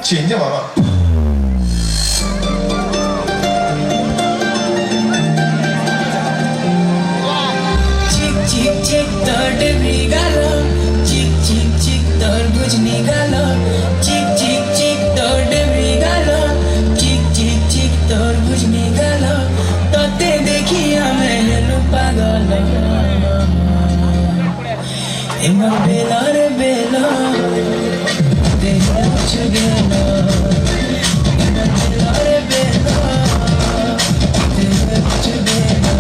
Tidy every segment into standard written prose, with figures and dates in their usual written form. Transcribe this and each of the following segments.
진짜 많아. चिक तोर डेब्री गालो चिक तोर बुझनी गालो चिक तोर डेब्री गालो चिक तोर बुझनी गालो तोते देखिया मैं हेलु पागल एमर बेला रे बेला देखा चुगेला एमर बेला रे बेला देखा चुगेला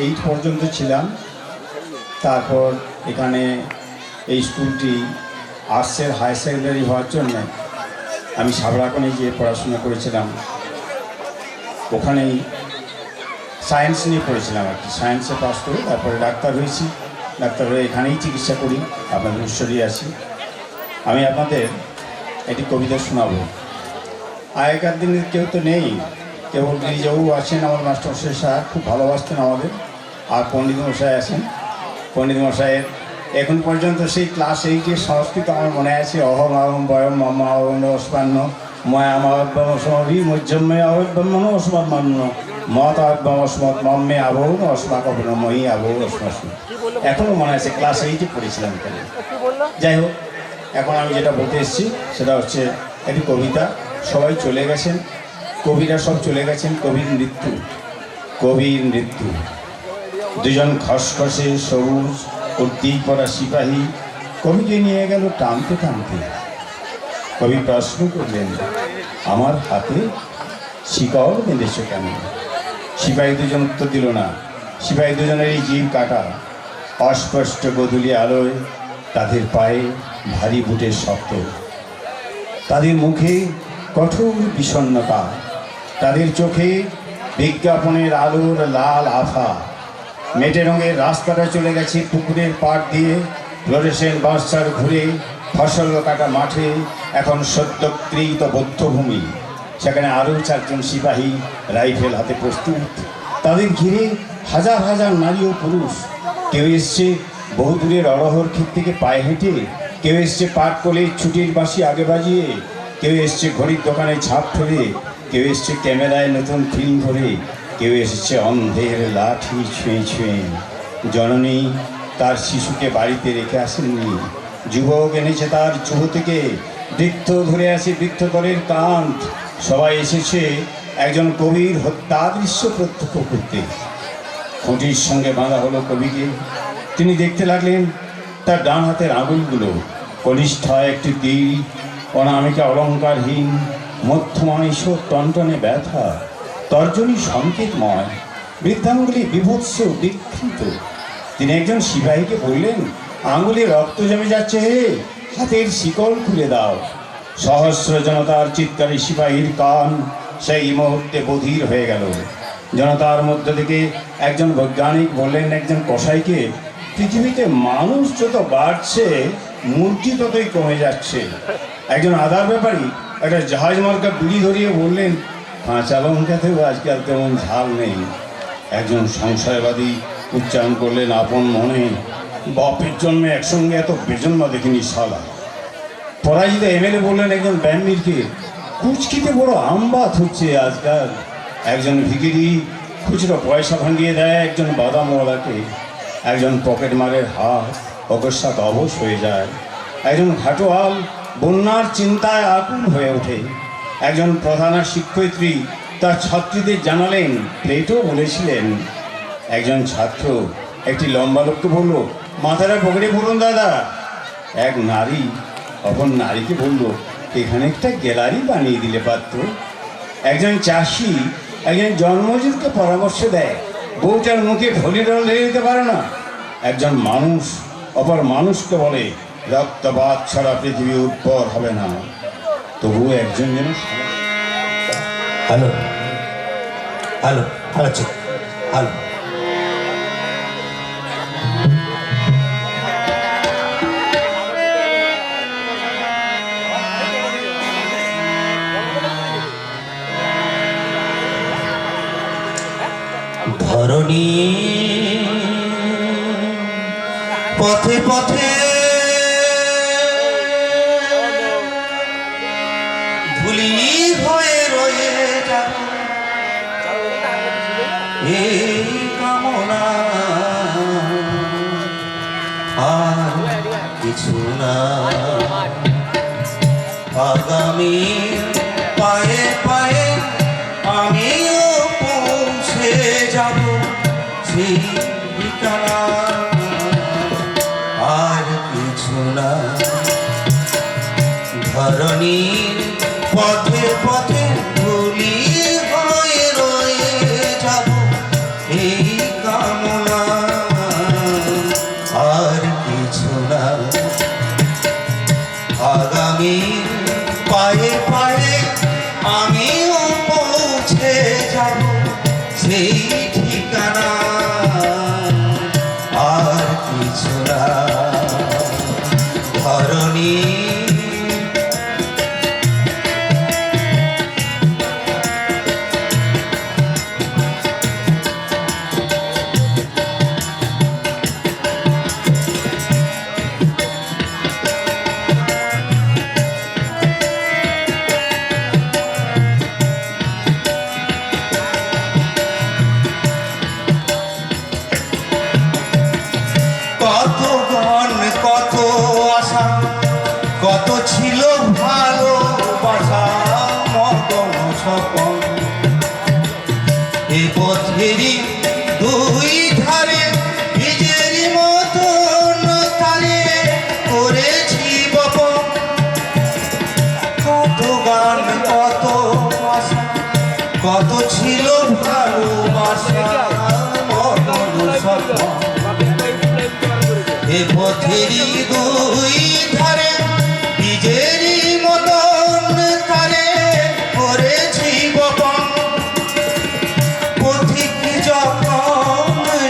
8 পর্যন্ত ছিলাম। তারপর এখানে এই স্কুলটি আর্টসের হায়ার সেকেন্ডারি হওয়ার জন্য আমি সাবরাকনে গিয়ে পড়াশোনা করেছিলাম। ওখানেই সায়েন্স নিয়ে পড়েছিলাম আর কি। সায়েন্সে পাস করে তারপরে ডাক্তার হয়েছি। ডাক্তার হয়ে এখানেই চিকিৎসা করি, আপনাদের ঈশ্বরী আছি। আমি আপনাদের একটি কবিতা শোনাবো। আগেকার দিনের কেউ তো নেই, কেবল গিরিজাবাবু আছেন, আমার মাস্টারমশাই সাহেব খুব ভালোবাসতেন আমাদের, আর পণ্ডিত মশাই আছেন। পণ্ডিত মশাইয়ের এখন পর্যন্ত সেই ক্লাস 8-এর সংস্কৃত আমার মনে আছে। অহম আহম বয়ম মমা অস্পান্ন ময়া মহাব্যমী মজ্জম্মে আহব্যমন অস্মান্ন মত আহ্যম অস্মত মম্মে আবহন অস্মাকবন মহি আবহ অস্মাসু। এখনও মনে আছে, ক্লাস 8-এ পড়েছিলাম এখানে। যাই হোক, এখন আমি যেটা বলতে এসেছি সেটা হচ্ছে একটি কবিতা। সবাই চলে গেছেন, কবিরা সব চলে গেছেন। কবির মৃত্যু, কবির মৃত্যু। দুজন খসখসে সবুজ কুর্তি পরা সিপাহী কবিকে নিয়ে গেল টানতে টানতে। কবি প্রশ্ন করলেন, আমার হাতে শিকড় বেঁধেছ কেন? সিপাহী দুজন উত্তর দিল না। সিপাহী দুজনেরই জিভ কাটা। অস্পষ্ট গোধূলি আলোয় তাদের পায়ে ভারী বুটের শব্দ, তাদের মুখে কঠোর বিষণ্ণতা, তাদের চোখে বিজ্ঞাপনের আলোর লাল আভা। মেটে রঙের রাস্তাটা চলে গেছে পুকুরের পাড় দিয়ে, ফ্লোরেসেন্ট বাঁশঝাড় ঘুরে ফসল কাটা মাঠে এখন সদ্যকৃত বধ্যভূমি। সেখানে আরও 4 জন সিপাহী রাইফেল হাতে প্রস্তুত। তাদের ঘিরে হাজার হাজার নারী ও পুরুষ। কেউ এসছে বহু দূরের অরহর ক্ষেত থেকে পায়ে হেঁটে, কেউ এসছে পাট কোলে ছুটির বাঁশি আগে বাজিয়ে, কেউ এসছে ঘড়ির দোকানে ছাপ ধরে, কেউ এসছে ক্যামেরায় নতুন ফিল্ম ধরে, কেউ এসেছে অন্ধের লাঠি ছুঁয়ে ছুঁয়ে। জননী তার শিশুকে বাড়িতে রেখে আসেননি। যুবক এনেছে তার যুব থেকে, বৃদ্ধ ধরে আসে বৃদ্ধতরের কান্ত। সবাই এসেছে একজন কবির হত্যা দৃশ্য প্রত্যক্ষ করতে। খুঁটির সঙ্গে বাঁধা হলো কবিকে। তিনি দেখতে লাগলেন তার ডান হাতের আঙুলগুলো। কনিষ্ঠায় একটি তীর, অনামিকা অলঙ্কারহীন, মধ্যমায় ঈশ্বর টনটনে ব্যথা, তর্জনী সংকেতময়, বৃদ্ধাঙ্গুলি বিভৎস বিক্ষিপ্ত। তিনি একজন সিপাহীকে বললেন, আঙুলে রক্ত জমে যাচ্ছে, হে হাতের শিকল খুলে দাও। সহস্র জনতার চিৎকারে সিপাহীর কান সেই মুহূর্তে বধির হয়ে গেল। জনতার মধ্য থেকে একজন বৈজ্ঞানিক বললেন একজন কসাইকে, পৃথিবীতে মানুষ যত বাড়ছে মূর্তি ততই কমে যাচ্ছে। একজন আদার ব্যাপারী একটা জাহাজ মার্কা বিড়ি ধরিয়ে বললেন, কাঁচা লঙ্কাতেও আজকাল তেমন ঝাল নেই। একজন সংশয়বাদী উচ্চারণ করলেন আপন মনে, বাপের জন্মে একসঙ্গে এত বেজন্ম দেখিনি শালা। পরাজিত এমএলএ বললেন একজন ব্যান্ডিরকে, কুচকিতে বড় আমবাত হচ্ছে আজকাল। একজন ভিখিরি খুচরো পয়সা ভাঙিয়ে দেয় একজন বাদামওয়ালাকে। একজন পকেট মারের হাত অকস্মাৎ অবশ হয়ে যায়। একজন ঘাটোয়াল বন্যার চিন্তায় আকুল হয়ে ওঠে। একজন প্রধান শিক্ষয়িত্রী তার ছাত্রীদের জানালেন, প্লেটো বলেছিলেন। একজন ছাত্র একটি লম্বা লোককে বলল, মাথাটা পকেটে পড়ুন দাদা। এক নারী অপর নারীকে বলল, এখানে একটা গ্যালারি বানিয়ে দিলে পারত। একজন চাষি একজন জন্মজুরকে পরামর্শ দেয়, বউটার মুখে ভলিডল ঢেলে দিতে পারে না। একজন মানুষ অপর মানুষকে বলে, রক্তপাত ছাড়া পৃথিবী উর্বর হবে না। তবুও একজন যেন হ্যালো হ্যালো হ্যালো ঠিক হ্যালো। ধরণী পথে পথে ধুলি হয়ে রয়ে যাব, এই কামনা আর কিছু না। আগামী পায়ে পায়ে আমিও পৌঁছে যাব সেই ঠিকানা, আর কিছু না। ধরণীর পথে পথে ধুলি হয়ে রয়ে যাব, এই কামনা এ পথেরই দুই ধারে বীজেরই মতন তারে করেছি বপন। পথিক যখন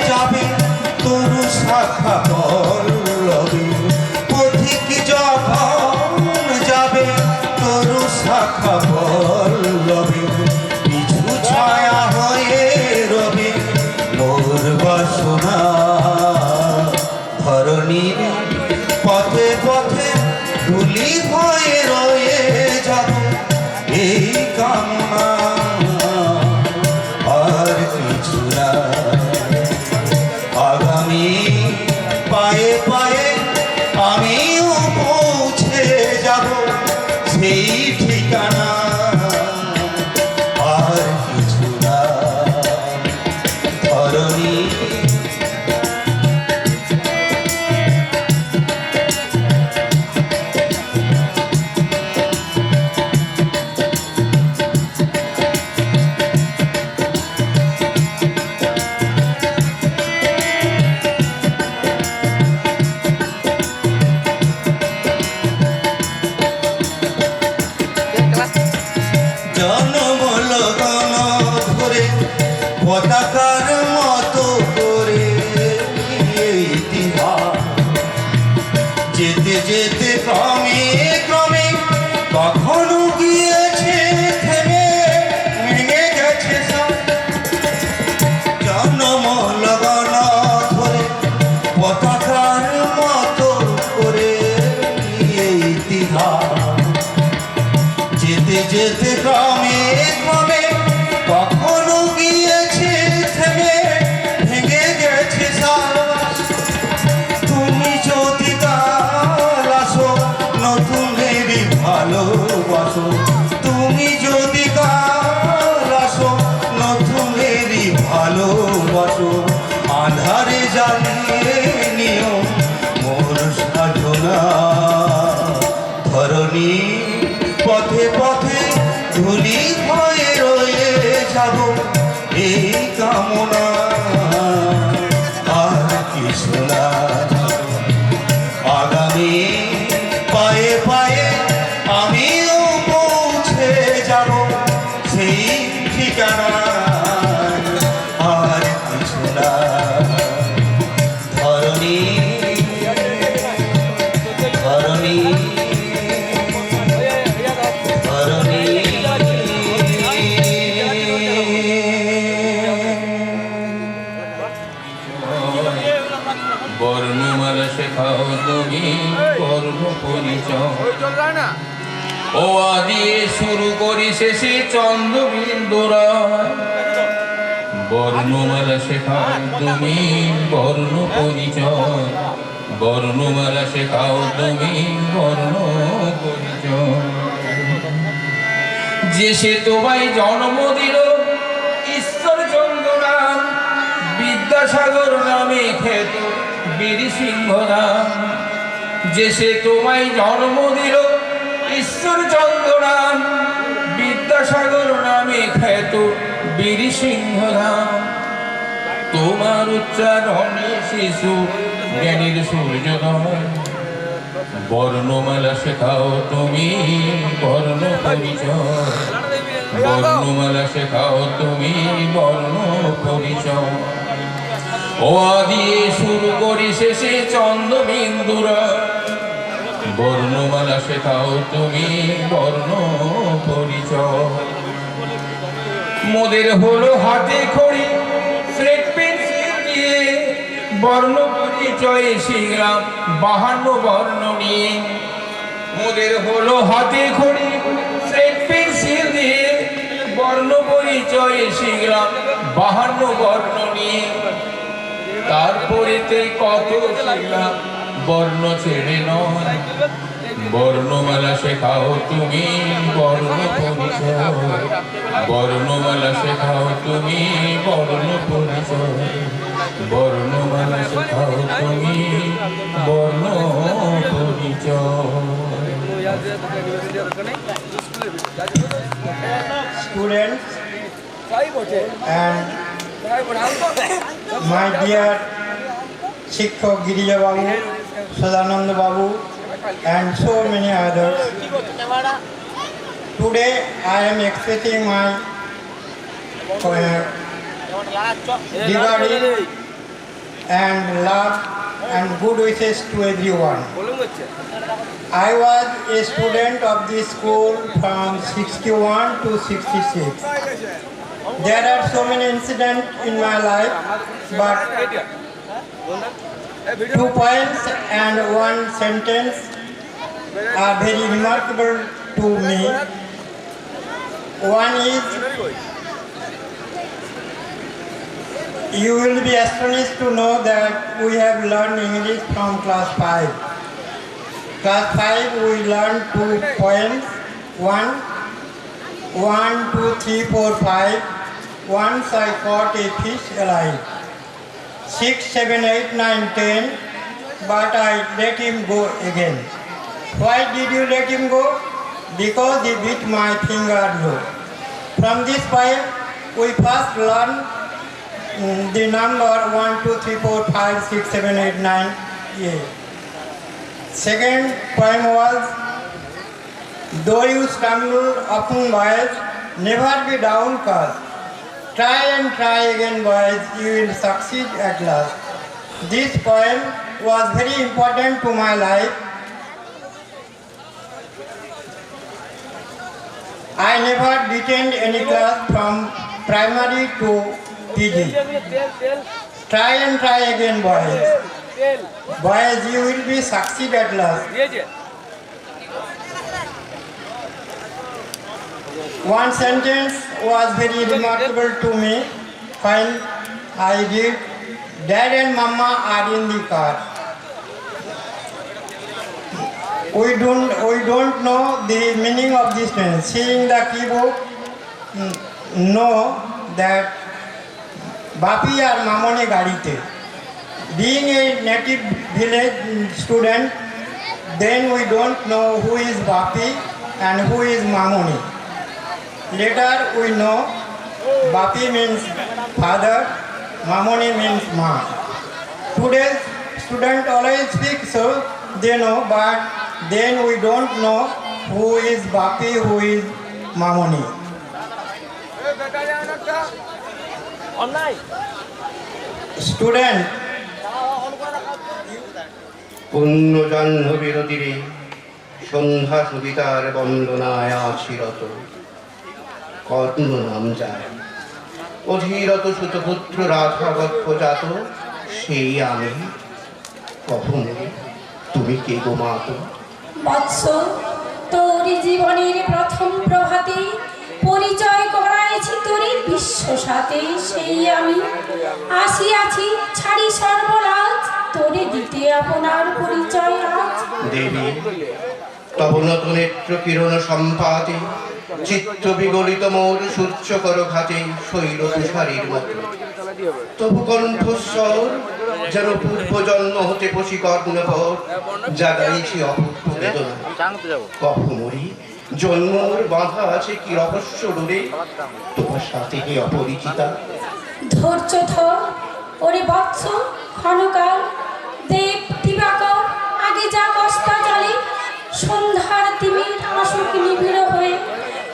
যাবে তরু শাখা পল্লবে, পথিক যখন যাবে তরু শাখা পল্লবে, পিছু ছায়া হয়ে রবে মোর বাসনা। ধরণীর পথে পথে ধুলি হয়ে রয়ে যাব এই কামনা, আর কিছু না। আগামী পায়ে পায়ে আমিও পৌঁছে যাব সেই ঠিকানা, আর কিছু না। ধরণী জনম লগন ধরে পতাকার মতো করে এই ইতিহাস, যেতে যেতে ক্রমে ক্রমে কখনো গিয়েছে থেমে ভেঙে গেছে সব। জনম লগন ধরে পতাকার মতো করে এই ইতিহাস, যেতে যেতে ক্রমে ক্রমে কখনো গিয়েছে থেমে ভেঙে গেছে সব। তুমি যদি কাল আসো নতুনেরই ভালোবাসো, তুমি যদি কাল আসো নতুনেরই ভালোবাসো, আধারে জ্বালিয়ে নিও মোর সাধনা। ধরণী পথে পথে ধুলি হয়ে রয়ে যাব এই কামনা, আর কিছু না। আগামী পায়ে পায়ে আমিও পৌঁছে যাব সেই ঠিকানা, আর কিছু না। ধরণী ধরণী বর্ণমালা শেখাও তুমি বর্ণ পরিচয়, ও আদি শুরু করি শেষে চন্দ্রবিন্দুরা। বর্ণমালা শেখাও তুমি বর্ণ পরিচয়, বর্ণমালা শেখাও তুমি বর্ণ পরিচয়। যে সে তোমায় জন্ম দিল ঈশ্বরচন্দ্র নাম, বিদ্যাসাগর নামে খ্যাত বীর সিংহ নাম। যে সে তোমায় জন্ম দিল ঈশ্বরচন্দ্র নাম, বিদ্যাসাগর নামে খ্যাত বীর সিংহ নাম। তোমার উচ্চারণে শিশু জ্ঞানীর সূর্যোদয়। বর্ণমালা শেখাও তুমি বর্ণ পরিচয়, বর্ণমালা শেখাও তুমি বর্ণ পরিচয়। ও আদি শুরু করি শেষে চন্দ্রবিন্দুরা। বর্ণমালা শেখাও তুমি বর্ণ পরিচয়। মোদের হলো হাতে খড়ি স্লেট পেন্সিল দিয়ে, বর্ণ পরিচয়ে শিখলাম 52 বর্ণ নিয়ে। মোদের হলো হাতে খড়ি স্লেট পেন্সিল দিয়ে, বর্ণ পরিচয়ে শিখলাম 52 বর্ণ নিয়ে। তারপরেতে কত শিখলাম বর্ণ ছেড়ে নয়। বর্ণমালা শেখাও তুমি বর্ণ পরিচয়, বর্ণমালা শেখাও তুমি বর্ণ পরিচয়, বর্ণমালা শেখাও তুমি বর্ণ পরিচয়। Students and my dear শিক্ষক গিরিজা বাবু Sadananda Babu, and so many others. Today I am expressing my regarding and love and good wishes to everyone. I was a student of this school from 61 to 66. There are so many incidents in my life, but 2 points and 1 sentence are very remarkable to me. One is, you will be astonished to know that we have learned English from class 5. Class 5 we learned 2 poems. 1, 2, 3, 4, 5. Once I caught a fish alive. 6, 7, 8, 9, 10. But I let him go again. Why did you let him go? Because he beat my finger low. From this poem we first learn the number 1, 2, 3, 4, 5, 6, 7, 8, 9, 8. Second poem was, though you stumble upon boys, never be downcast. Try and try again, boys, you will succeed at last. This poem was very important to my life. I never detained any class from primary to PG. Try and try again, boys. Boys, you will be succeed at last. One sentence was very remarkable to me. When I did, Dad and Mama are in the car. We don't know the meaning of this sentence. Seeing the keyboard, know that Bapi আর মামনে গাড়িতে. Being a native village student, then we don't know who is Bapi and who is Mamoni. Later we know Bapi means father, Mamoni means ma. Today's student always speak so they know, but then we don't know who is Bapi, who is Mamoni. Student, পুণ্য জন্ম বিরতিরে সন্ধ্যা সুবিতার বন্দনায় আছিরত কর্ণ নাম যায় অধীরত সুতপুত্র রাধা গর্ভজাত সেই আমি কখন তুমি কে গো মাতো বৎস, তোর জীবনের প্রথম প্রভাতে পরিচয় করাইছি তোরে বিশ্ব সাথে, সেই আমি আসিয়াছি ছাড়ি সর্বরাজ, তোরে দিতে আপনার পরিচয় আজ। দেবী তব নতুন নেত্র কিরণ সম্পাতে চিত্ত বিগলিত মোর সূর্যকর ঘাটে শৈল তুষারীর মতো তবু কণ্ঠস্বর যেন পূর্ব জন্ম হতে বশীকর্ণভর জাগাইছি অপূর্ব বেদনা কহ মরি জন্মর বাঁধা আছে কি রহস্য ডোরে তোমার সাথে কি অপরিচিতা ধৈর্য ধর ওরে বৎস ক্ষণকাল, দেব দিবাকর আগে যা কষ্টা জলে, সন্ধ্যার তিমির আশোক নিবিড় হয়ে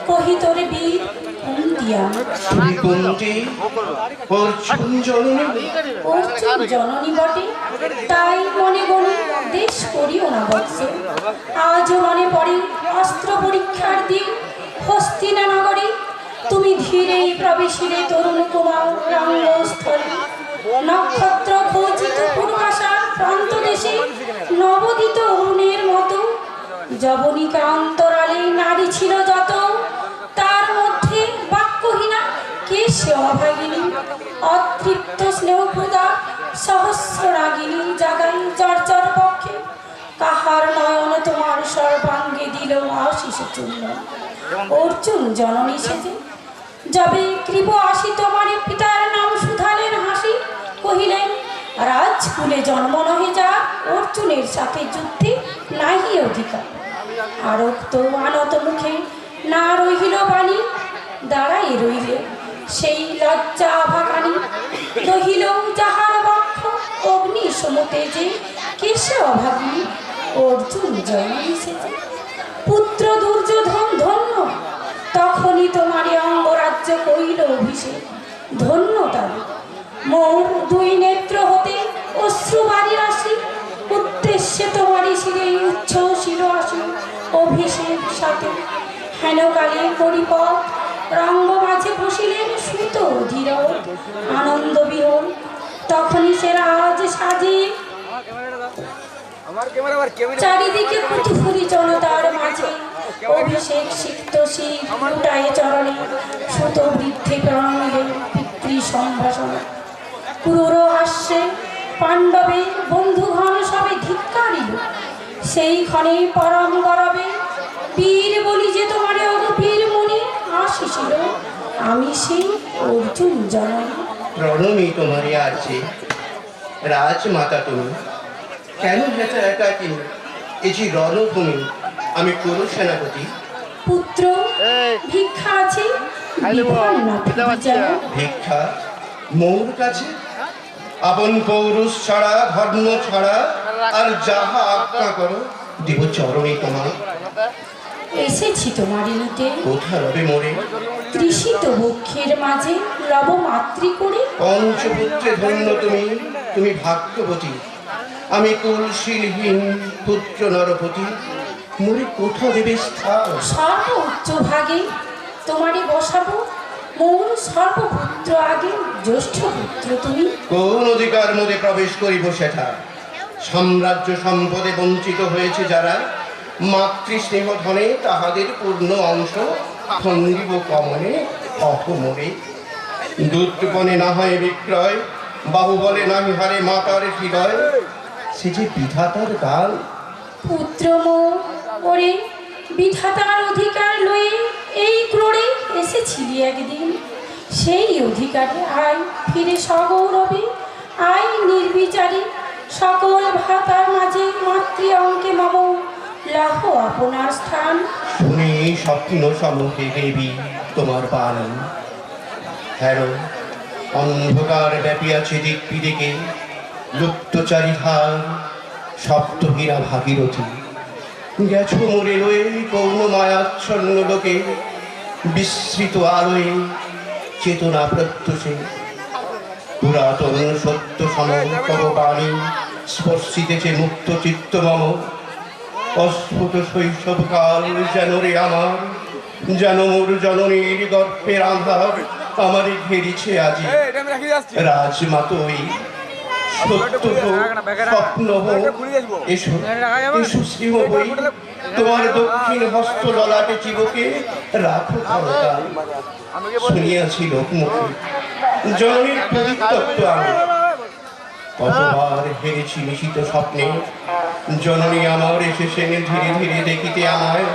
কহি তোরে বীর কুন্তিয়া। তুমি কুন্তি অর্জুন জননী, অর্জুন জননী বটে, তাই মনে গণি দেশ করিও না বৎস। আজও মনে পড়ে অস্ত্র পরীক্ষার দিন হস্তিনা নগরে, তুমি ধীরে প্রবেশিলে তরুণ কুমার রঙ্গস্থলে। নক্ষত্র খচিত পূর্বাশার প্রান্ত দেশে নবদিত অরুণের মতো যবনিকা অন্তরালে নারী ছিল যত, তার মধ্যে বাক্যহীনা কে সে অভাগিনী, অতৃপ্ত স্নেহপ্রদা সহস্র রাগিনী জাগাই চর্চার পক্ষে, কাহার নয়ন তোমার সর্বাঙ্গে দিল আশিস চূর্ণ। অর্জুন জননী সেজে যবে কৃপ আসি তোমারে পিতার নাম সুধালেন হাসি, কহিলেন রাজকুলে জন্ম নহে যা, অর্জুনের সাথে যুদ্ধে নাহি অধিকার। আরক্ত আনত মুখে না রহিল বাণী, দাঁড়াই রইলে সেই লজ্জা আভাকানি, রহিল যাহার বক্ষ অগ্নি সমতে যে কেসে অভাগী অর্জুন জয় এসেছে। পুত্র দুর্যোধন ধন্য, তখনই তোমারই অঙ্গরাজ্য কইল অভিষেক। ধন্য তার মোর দুই নেত্র হতে অশ্রু বাড়ি আসি, উদ্দেশ্যে তোমারই শিরে উচ্ছ শির আসি অভিষেক সাথে। হেন কালে করিপথ রঙ্গ মাঝে বসিলেন সুত ধীর আনন্দ বিহল। তখনই সে রাজ সাজে চারিদিকে কুতুফুরি জনতার মাঝে অভিষেক সিক্ত শিখ লুটায়ে চরণে সুত বৃদ্ধে প্রণামিলেন পিতৃ সম্ভাষণ। ক্রূর হাস্যে পাণ্ডবে বন্ধুঘন সবে ধিক্কারিল, সেই ক্ষণে পরম গরবে বীর বলি যে তোমারে অগ বীর মনে আসিছিল, আমি সেই অর্জুন জননী। রণনী তোমারই আছে, রাজমাতা তুমি, কেন হেঁচা একাকি এ যে রণভূমি, আমি পুরুষ সেনাপতি। পুত্র ভিক্ষা আছে, বিধান না যেন। ভিক্ষা মোর কাছে? আপন পৌরুষ ছাড়া, ধর্ম ছাড়া, আর যাহা আজ্ঞা করো দিব চরণে তোমার। এসেছি তোমারই নিতে, কোথা রবে মোরে? তৃষিত বক্ষের মাঝে লব মাতৃ করে। পঞ্চপুত্রে ধন্য তুমি, তুমি ভাগ্যবতী, আমি কুলশীলহীন পুত্র নরপতি। মোরে কোথা দেবে স্থান? সর্ব উচ্চ ভাগে তোমারই বসাবো, মোর সর্বপুত্র আগে জ্যেষ্ঠ পুত্র তুমি। কোন অধিকার মধ্যে প্রবেশ করিব সেটা? সাম্রাজ্য সম্পদে বঞ্চিত হয়েছে যারা, মাতৃস্নেহ ধনে তাহাদের পূর্ণ অংশ খণ্ডিব কমনে অহমরে। দুধপনে না হয় বিক্রয়, বাহুবলে নাহি হারে মাতার হৃদয়, সে যে বিধাতার দান। পুত্র মোর ওরে বিধাতার অধিকার লয়ে এই ক্রোড়ে এসেছিলি একদিন, সেই অধিকারে আয় ফিরে সগৌরবে, আয় নির্বিচারে সকল ভাতার মাঝে মাতৃ অঙ্কে মম লাহ আপনার স্থান। শুনে স্বপ্ন সম্মুখে দেবী তোমার বাণী। হ্যারো অন্ধকার ব্যাপিয়াছে দিক বিদিকে, লুপ্ত চারিধার সপ্তহীরা ভাগীরথী। গেছো মোরে লয়ে কৌন মায়াচ্ছন্ন লোকে, বিস্মৃত আলোয় চেতনা প্রত্যুষে। পুরাতন সত্য সমতর বাণী স্পর্শিতেছে মুক্ত চিত্ত মম। অস্ফুট শৈশবকাল যেন রে আমার, যেন মোর জননীর গর্ভের আধার আমারে ঘেরিছে আজি। রাজমাতই সত্য হোক, স্বপ্ন হোক, এসো এসো শ্রীহ হই, তোমার দক্ষিণ হস্ত ললাটে চিবকে রাখো ক্ষমতা। শুনিয়াছি লোকমুখে জননীর প্রতিতত্ত্ব আমি, কতবার হেরেছি নিশিত স্বপ্নে। জননী আমার এসেছেন ধীরে ধীরে দেখিতে আমায়,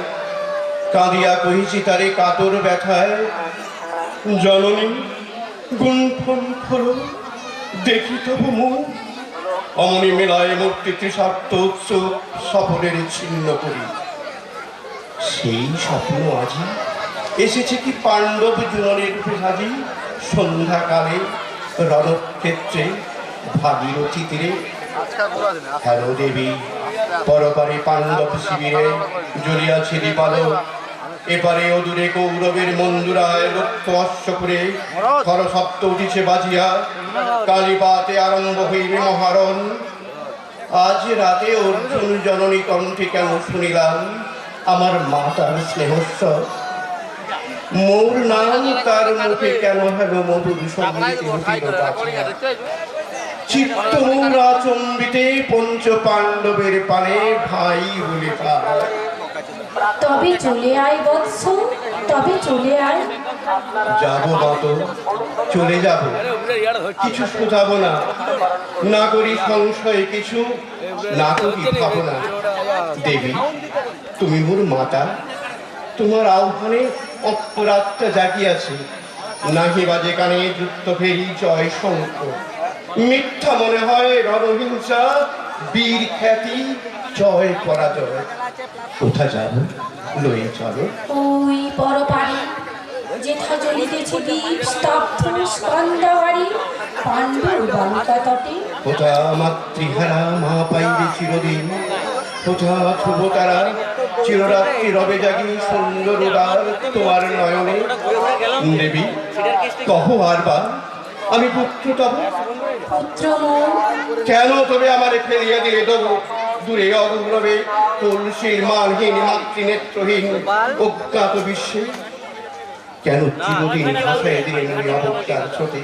কাঁদিয়া কহিছি তারে কাতর ব্যথায়। জননী গুণ্ঠন খোলো, দেখি তবু মুখ, অমনি মেলায় মূর্তি তৃষার্থ উৎসুক সফরের ছিন্ন করি। সেই স্বপ্ন আজি এসেছে কি পাণ্ডব জুননের রূপে সাজি। সন্ধ্যাকালে রণক্ষেত্রে ভাগীরথী তীরে, হ্যালো দেবী পরপারে পাণ্ডব শিবিরে জ্বলিয়াছে দীপালো। এপারে অদূরে কৌরবের মন্দুরায় লক্ষ্য অশ্ব করে খরসপ্ত উঠিছে বাজিয়া, কালীপাতে আরম্ভ হইবে মহারণ। আজ রাতে অর্জুন জননী কণ্ঠে কেন শুনিলাম আমার মাতার স্নেহস্বর। মোর নাম তার মুখে কেন হলো মধুর সঙ্গীতে উঠিল বাজিয়া। চিত্ত মোর আচম্বিতে পঞ্চ পাণ্ডবের পানে ভাই বলে তার। তবে চলে আয় বৎস, তবে চলে আয়। যাবো মত চলে যাব, কিছু শোধাবো না, না করি সংশয় কিছু, না করি ভাবনা। দেবী তুমি মোর মাতা, তোমার আহ্বানে অপরাত্মা জাগিয়াছে। নাহি বাজে কানে যুক্ত ফেরি জয় শঙ্খ। মিথ্যা মনে হয় রণহিংসা, বীর খ্যাতি জয় পরাজয়। কোথা যাব লয়ে চলো। ওই পরপারে যেথা জ্বলিতেছে দীপ স্তব্ধ স্কন্দাবাড়ি পাণ্ডুর বালিকা তটে। ওটা মাতৃহারা মা পাইবে চিরদিন, ওটা ধ্রুব তারা চিররাত্রি রবে জাগি সুন্দর উদার তোমার নয়নে। দেবী কহ আর বা আমি পুত্র তব, পুত্র মোর কেন তবে আমারে ফেলিয়া দিলে তবু দূরে অগৌরবে তুলসীর মানহীন মাতৃনেত্রহীন অজ্ঞাত বিশ্বে? কেন চিরদিন ভাষায় দিলেন ওই অবজ্ঞার স্রোতে?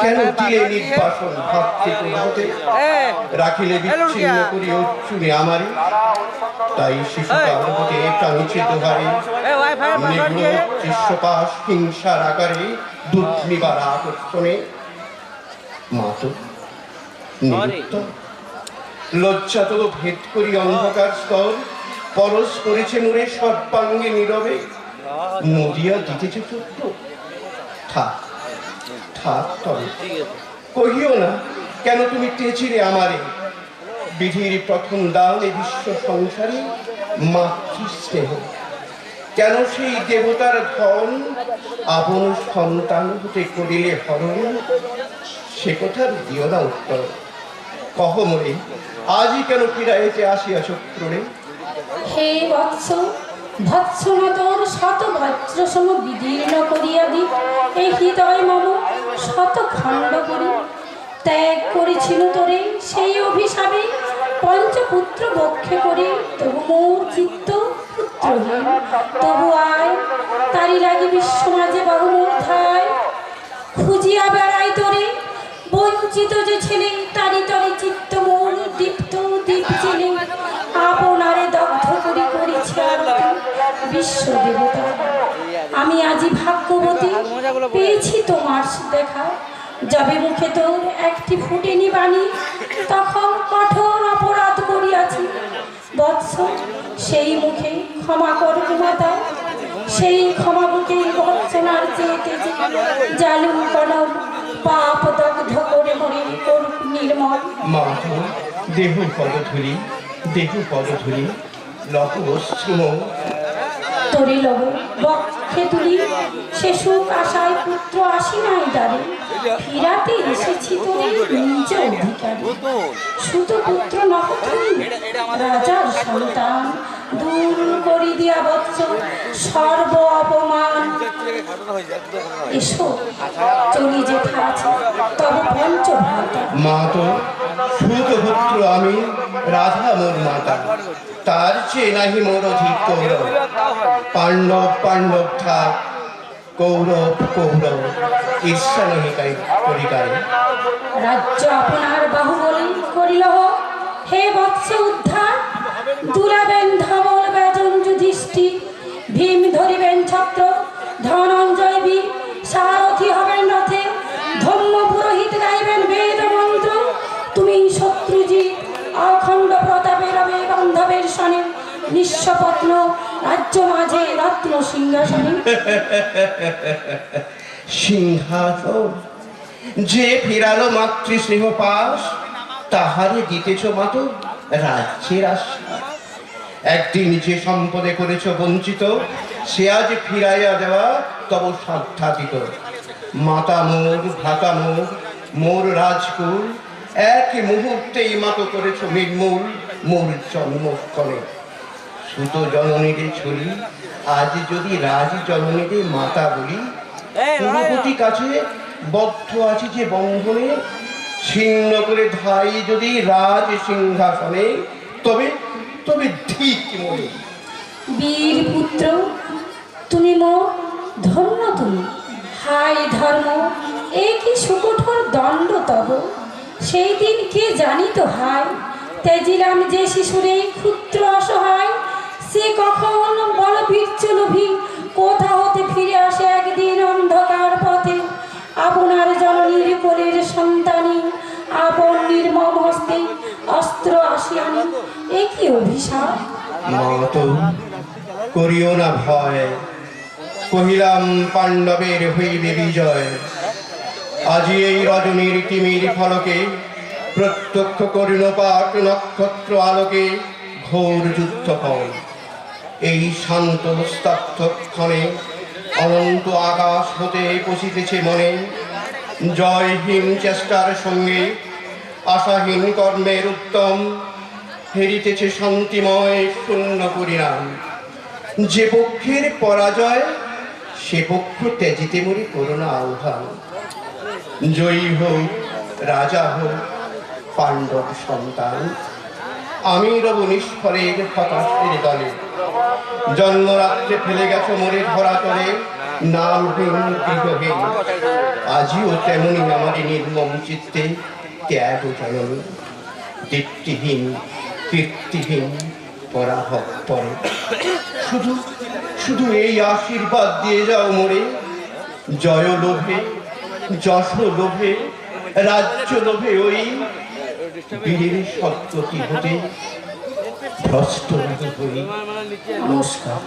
কেন দিলে নির্বাসন ভাতৃকুল হতে? রাখিলে বিচ্ছিন্ন করি চুনে আমারে, তাই শিশুকাল হতে প্রাণীছে দোহারে নিগুড় দৃশ্যপাশ হিংসার আকারে দুধ নিবার আকর্ষণে। মাতো নিরুত্তর লজ্জা তো ভেদ করি অন্ধকার স্তর, পরশ করেছে নূরে সর্বাঙ্গে নীরবে নদিয়া দিতেছে চক্ষু। থাক থাক তবে কহিও না কেন তুমি তেছিরে আমারে, বিধির প্রথম দান এ বিশ্ব সংসারে মাতৃস্নেহ। কেন সেই দেবতার ধন আপন সন্তান হতে করিলে হরণ? সে কথার দিও না উত্তর, কহ মরে আজই কেন ফিরাইতে আসিয়াছ ক্রোড়ে? হে বৎস ভৎসন তোর শত বজ্রসম বিদীর্ণ করিয়া দি এই হৃদয় মম শত খণ্ড করি। ত্যাগ করেছিল তোরে সেই অভিশাপে পঞ্চপুত্র বক্ষে করে, তবু মোর চিত্ত পুত্রহীন। তবু আয় তারি লাগি বিশ্ব মাঝে বহুমূর ধায়, খুঁজিয়া বেড়াই তোরে বঞ্চিত যে ছেলে, তারি তরে চিত্ত মোর দীপ্ত দীপ জেলে। আপনারে দগ্ধ করি করেছি আরতি বিশ্ব দেবতা। আমি আজি ভাগ্যবতী পেয়েছি তোমার দেখা, যাবে মুখে তোর একটি ফুটেনি বাণী, তখন কঠোর অপরাধ করিয়াছি। বৎস সেই মুখে ক্ষমা করবো মাতা, সেই ক্ষমা বুকে বৎসনার চেয়েতে যে জালুম কলম পাপ দগ্ধ করে মরে করুক নির্মল। মাধব দেহ পদধূলি, দেহ পদধূলি লত অশ্রুম। তোরে লব বক্ষে তুলি সে সুখ আশায় পুত্র আসি নাই দ্বারে, ফিরাতে এসেছি তোরে নিজ অধিকারী। সুত পুত্র নহ তুমি রাজার সন্তান, দূর করি দিয়া বৎস সর্ব অপমান। এসো চলি যেথা আছে তব পঞ্চভ্রাতা। মা তো সুত পুত্র আমি, রাধা মোর মাতা, তার চেয়ে নাহি মোর অধিক কৌরব। পাণ্ডব পাণ্ডব থাক, কৌরব কৌরব ঈর্ষা নহি করিকারে। রাজ্য আপনার বাহুবলে করিল হে বৎস উদ্ধার, দুলাবেন ধবল বেজন যুধিষ্ঠির, ভীম ধরিবেন ছত্র ধনঞ্জয় বীর, সারথি হবেন রথে ধম্ম পুরোহিত গাইবেন বেদ মন্ত্র। তুমি শত্রুজিৎ অখণ্ড প্রতাপে রবে বান্ধবের সনে, নিঃস্বপত্ন রাজ্য মাঝে রত্ন সিংহাসনে। সিংহাসন যে ফিরালো মাতৃস্নেহ পাশ, তাহারে দিতেছ মাতো রাজ্যের আশ্বাস। একদিন যে সম্পদে করেছ বঞ্চিত, সে আজ ফিরাইয়া দেওয়া তব সাধ্যাতীত। মাতা মোর ভ্রাতা মোর মোর রাজকুল, এক মুহূর্তেই মাতো করেছ নির্মূল মোর জন্মক্ষণে। সুত জননীরে ছলি আজ যদি রাজ জননীরে মাতা বলি, পুরোপতি কাছে বদ্ধ আছে যে বন্ধনে, ছিন্ন করে ধাই যদি রাজ সিংহাসনে, তবে তবে ঠিক মনে। বীর পুত্র তুমি মোর ধন্য, তুমি হাই ধর্ম এ কি সুকঠোর দণ্ড তব। সেই দিন কে জানিত হায়, তেজিলাম যে শিশুরে ক্ষুদ্র অসহায়, সে কখন বল বীর্য লোভী, কোথা হতে ফিরে আসে একদিন অন্ধকার পথে। আপনার জননীর কোলের সন্তানী, আপন নির্মম হস্তে অস্ত্র আসিয়ানি, এ কি অভিশাপ। মাতো করিও না ভয়, কহিলাম পাণ্ডবের হইবে বিজয়। আজি এই রজনীর তিমির ফলকে, প্রত্যক্ষ করিণপাক নক্ষত্র আলোকে ঘোর যুদ্ধ ফল। এই শান্ত স্তব্ধ ক্ষণে অনন্ত আকাশ হতে পশিতেছে মনে, জয়হীন চেষ্টার সঙ্গে আশাহীন কর্মের উত্তম, হেরিতেছে শান্তিময় শূন্য পরিণাম। যে পক্ষের পরাজয় সে পক্ষ ত্যাজিতে মরি করোনা আহ্বান। জয়ী হোক রাজা হোক পাণ্ডব সন্তান, আমি রব নিষ্ফলের হতাশের দলে। জন্মরাত্রে ফেলে গেছো মোরে ধরা তলে, নামহীন গৃহহীন আজিও তেমনি আমারই নির্মম চিত্তে ত্যাগ জননী। দীপ্তিহীন কীর্তিহীন পরাভব পরে, শুধু শুধু এই আশীর্বাদ দিয়ে যাও মোরে, জয় লোভে যশ লোভে রাজ্য লোভে ওই বীরের সত্যটি হতে ভ্রষ্ট হই। নমস্কার।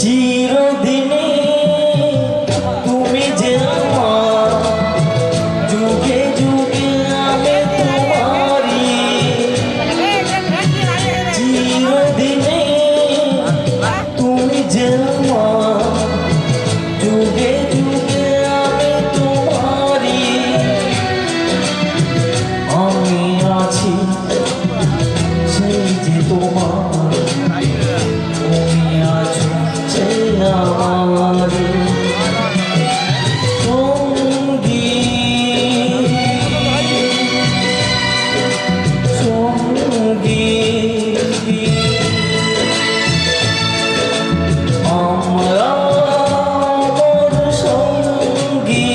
চিরদিনে তুমি যে আমার, যুগে যুগে আমি তোমারি। চিরদিনে তুমি যে আমার, যুগে যুগে আমি তোমারি। আমি আছি সেই যে তোমার, তুমি আছো সেই আমার সঙ্গী। সঙ্গী আমরা আমার সঙ্গী।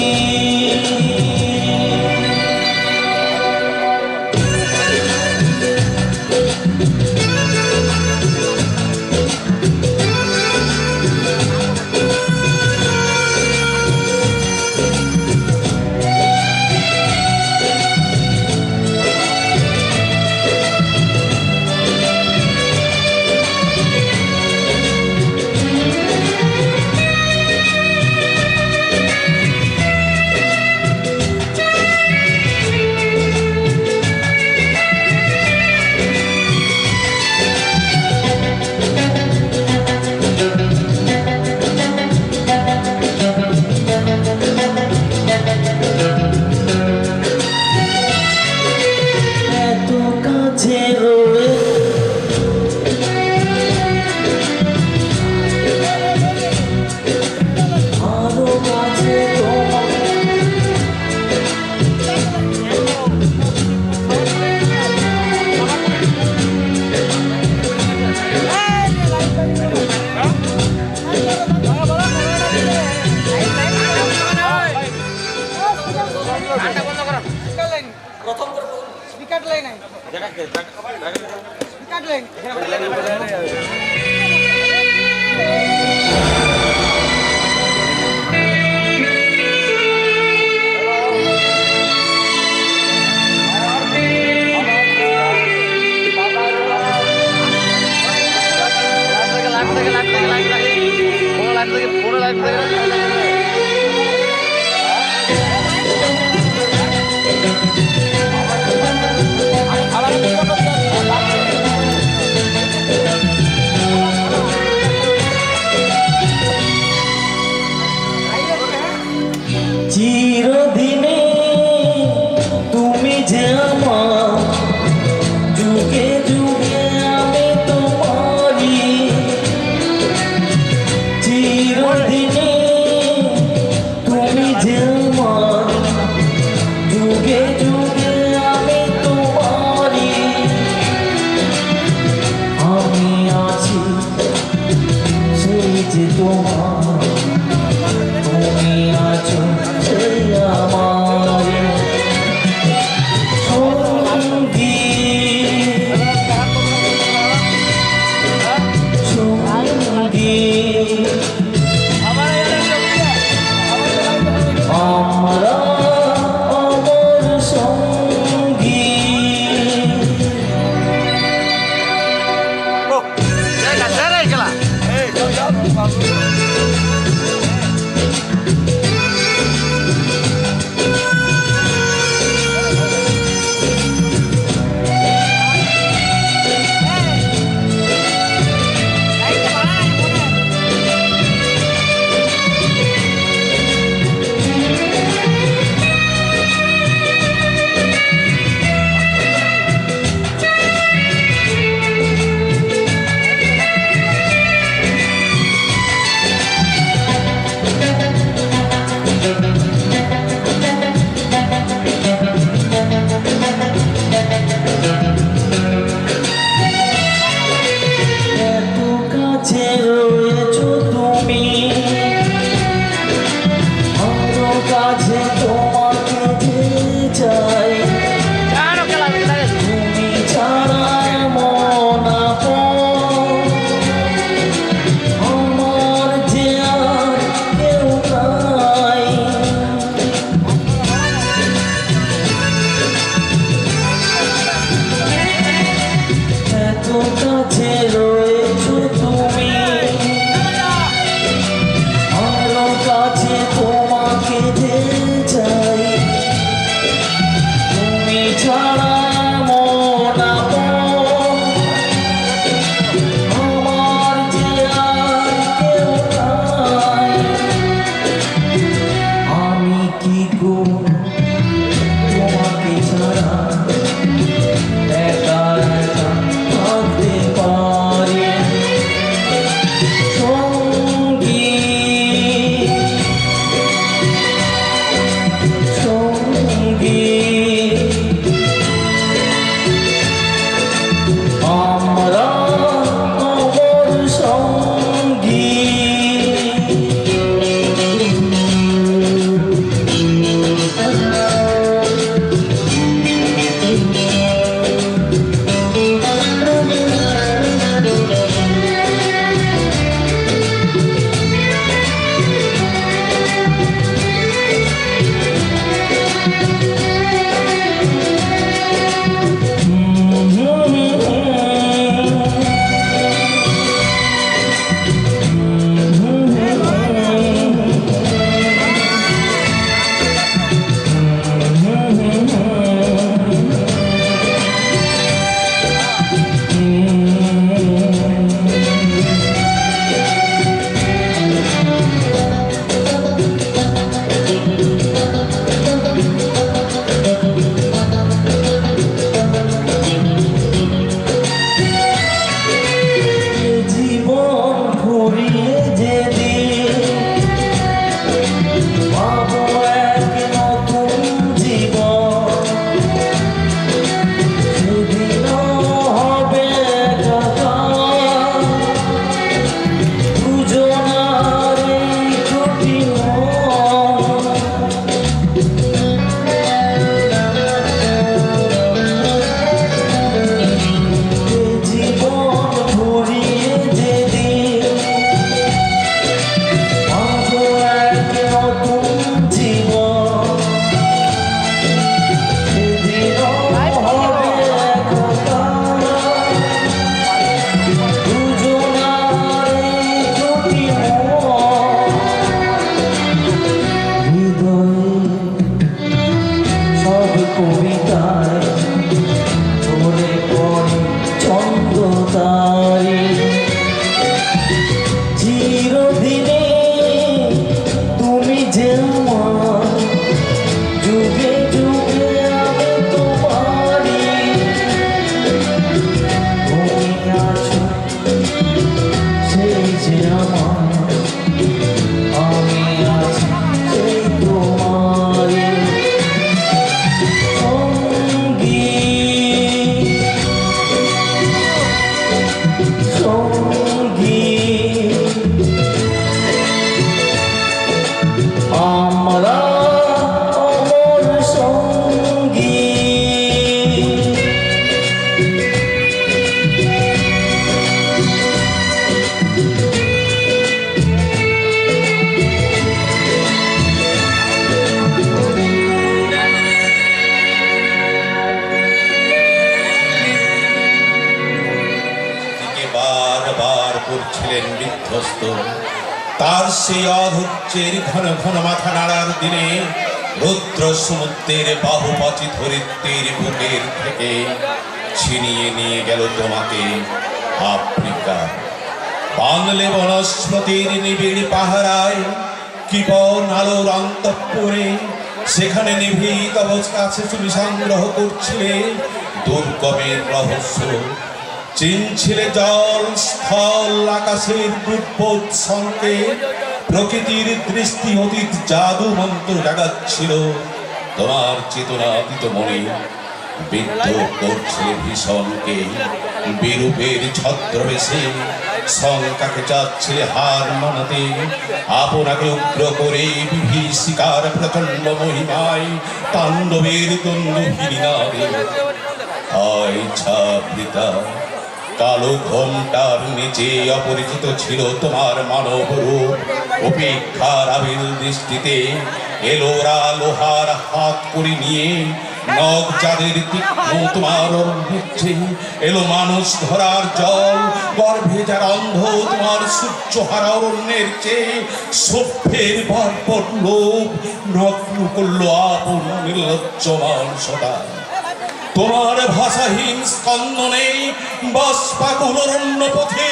এত কাছে রয়ে আরো কাছে তোমার, চিরদিনে তুমি যে আমার, যুগে যুগে আমি তোমারি। চিরদিনে কাছে রয়েছো তুমি, আরো কাছে তোমাকে যেতে চাই। তুমি ছাড়া মন আপন, আমার যে আর কেউ নাই। এত কাছে রয়েছো তুমি, আরো কাছে তোমাকে যেতে চাই। তুমি ছাড়া মন আপন, আমার যে আর কেউ নাই। আমি কি গো তোমাকে ছাড়া একা একা থাকতে পারি? সঙ্গী সঙ্গী আমরা অমর সঙ্গী। জীবন ঘুরিয়ে যেদিন পাবো এক নতুন জীবন, সেদিনও হবে একাকার দুজনার এই দুটি মন। জীবন ঘুরিয়ে যেদিন পাবো এক নতুন জীবন, সেদিনও হবে একাকার দুজনার এই দুটি মন। হৃদয়ে সব কবিতায় ঝরে পড়ে ছন্দ তারি। চিরদিনে তুমি যে আমার, যুগে যুগে আমি তোমারি। তুমি আছো সেই যে আমার, আমি আছি সেই তোমারি। সঙ্গী সঙ্গী আমরা অমর সঙ্গী। দিকে বারবার করছিলেন বিধ্বস্ত। তার সেই অধৈর্যের ঘন ঘন মাথা নাড়ার দিনে রুদ্র সমুদ্রের বাহুপাচি ধরিত্রীর বুকের থেকে ছিনিয়ে নিয়ে গেল তোমাকে আফ্রিকা। বাংলে বনস্পতির নিবিড় পাহারায় কৃপণ আলোর অন্তঃপুরে, সেখানে নিভৃত কাছে তুমি সংগ্রহ করছিলে দুর্গমের রহস্য। চিনছিলে জল স্থল আকাশের দুর্বোধ সংকেত, প্রকৃতির দৃষ্টি অতীত জাদু মন্ত্র জাগাচ্ছিল তোমার চেতনাতীত মনে। বিদ্ধ করছিলে ভীষণকে বিরূপের ছদ্রবেশে, শঙ্কাকে চাচ্ছিলে হার মানাতে, আপনাকে উগ্র করে বিভীষিকার প্রচন্ড মহিমায় তাণ্ডবের দ্বন্দ্বহীনী নারী হয় ছাবৃতা। কালো ঘোমটার নিচে অপরিচিত ছিল তোমার মানব রূপ, উপেক্ষার আবিল দৃষ্টিতে এলোরা লোহার হাত করে নিয়ে নখ যাদের তীক্ষ্ণ তোমার হচ্ছে, এলো মানুষ ধরার জল, গর্ভে যার অন্ধ তোমার সূর্য হারা অরণ্যের চেয়ে সভ্যের বর্বর লোভ নগ্ন করলো আপন নির্লজ্জ মানসতা। তোমার ভাষাহীন স্কন্দনে বাষ্পাকুল অরণ্য পথে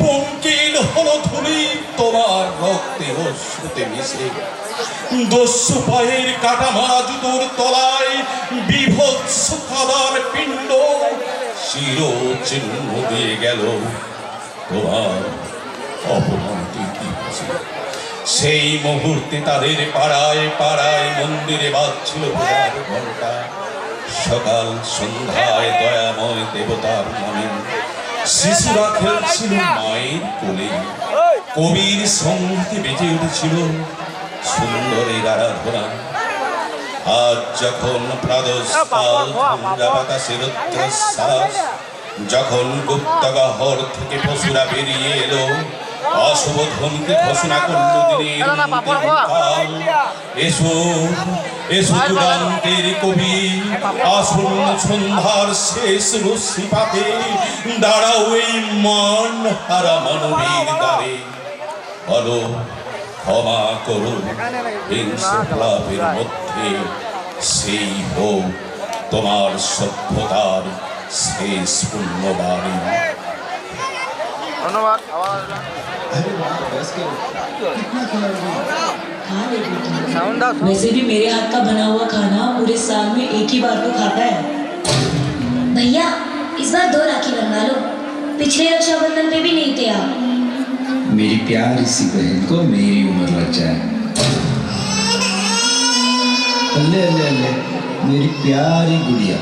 পঙ্কিল হলো ধুলি তোমার রক্তে অশ্রুতে মিশে। দস্যু পায়ের কাটা মারা জুতোর তলায় বিভৎস কাদার পিণ্ড চিরচিহ্ন দিয়ে গেল তোমার অপমানিত ইতিহাসে। সেই মুহূর্তে তাদের পাড়ায় পাড়ায় মন্দিরে বাজছিল পূজার ঘণ্টা। সকাল সন্ধ্যায় দয়াময় দেবতার নামে শিশুরা খেলছিল মায়ের কোলে, কবির সঙ্গীতে বেজে উঠেছিল সুন্দরের আরাধনা। আজ যখন প্রাদস্কাল ঠান্ডা বাতাসের রুদ্রশ্বাস, যখন গুপ্তগহ্বর থেকে পশুরা বেরিয়ে এলো, অশুভ ধ্বনিতে ঘোষণা করল দিনের কাল। এসো এসো যুগান্তের কবি, আসুন সন্ধ্যার শেষ রশ্মি পাতে, দাঁড়াও এই মান হারা মানবীর দ্বারে। বলো ক্ষমা করো হিংস্রভাবের মধ্যে, সেই হোক তোমার সভ্যতার শেষ পুণ্যবাণী। ধন্যবাদ। वैसे भी मेरे हाथ का बना हुआ खाना पूरे साल में एक ही बार तो खाता है। भैया इस बार 2 राखी बनवा लो, पिछले रक्षाबंधन पे भी नहीं थे आप। मेरी प्यारी सी बहन को मेरी उम्र लग जाए। अल्ले अल्ले अल्ले मेरी प्यारी गुड़िया।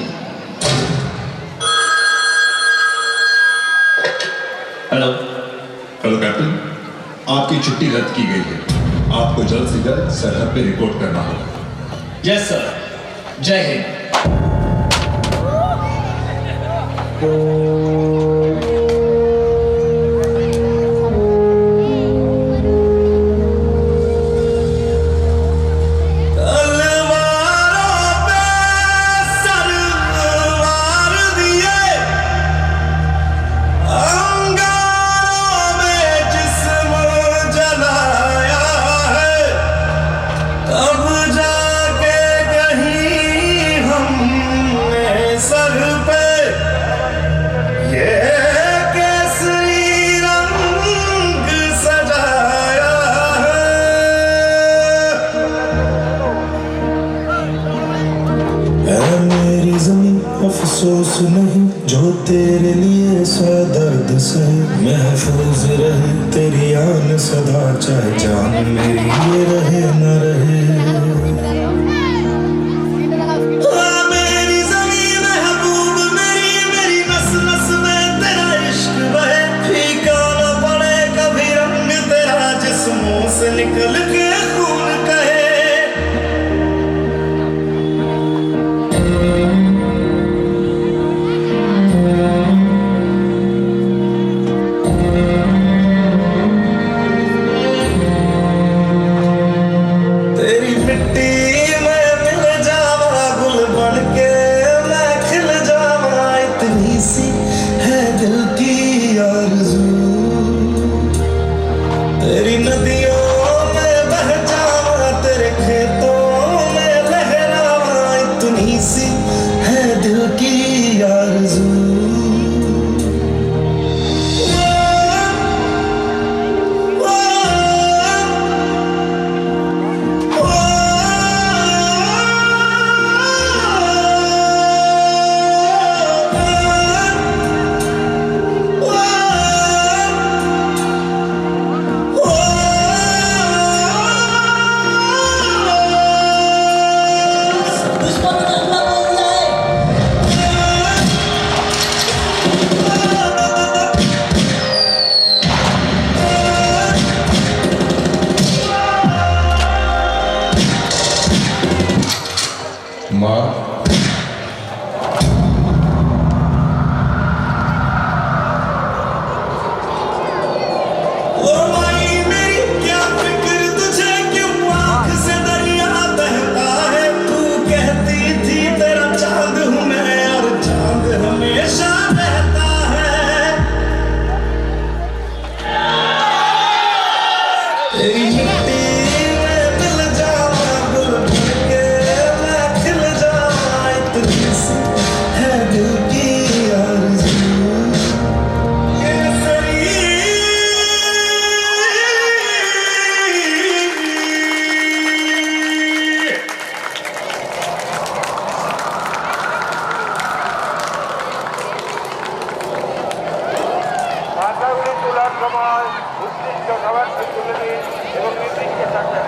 हेलो हेलो कैप्टन, आपकी छुट्टी रद्द की गई है। आपको जल्द से जल्द सरहद पे रिपोर्ट करना होगा। यस सर, जय हिंद। अफसोस नहीं जो तेरे लिए सा दर्द से, महफूज रहे तेरी आन सदा, चाहे जान मेरी ये रहे न रहे। मेरी ज़मीं महबूब मेरी, मेरी नस नस में तेरा इश्क बहे, फीका न पड़े कभी रंग तेरा, जिस्मों से निकल के खून कहे। तेरी ओ माई मेरी क्या फिक्र तुझे, क्यों आँख से दरिया बहता है। तू कहती थी तेरा चांद हूँ मैं, और चांद हमेशा रहता है। तेरी मिट्टी में मिल जाऊं, गुल बन के मैं खिल जाऊं, इतनी सी है दिल की आरज़ू। ভাষাগুলি তোলার সময় উৎকৃষ্ট খাবারটি তুলে দিন এবং নির্দিষ্ট থাকবেন।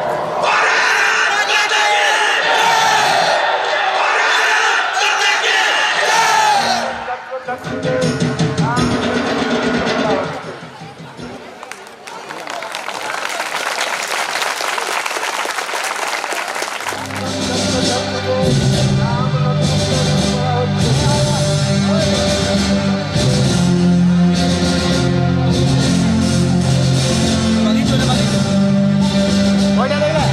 ওইটা দেখবে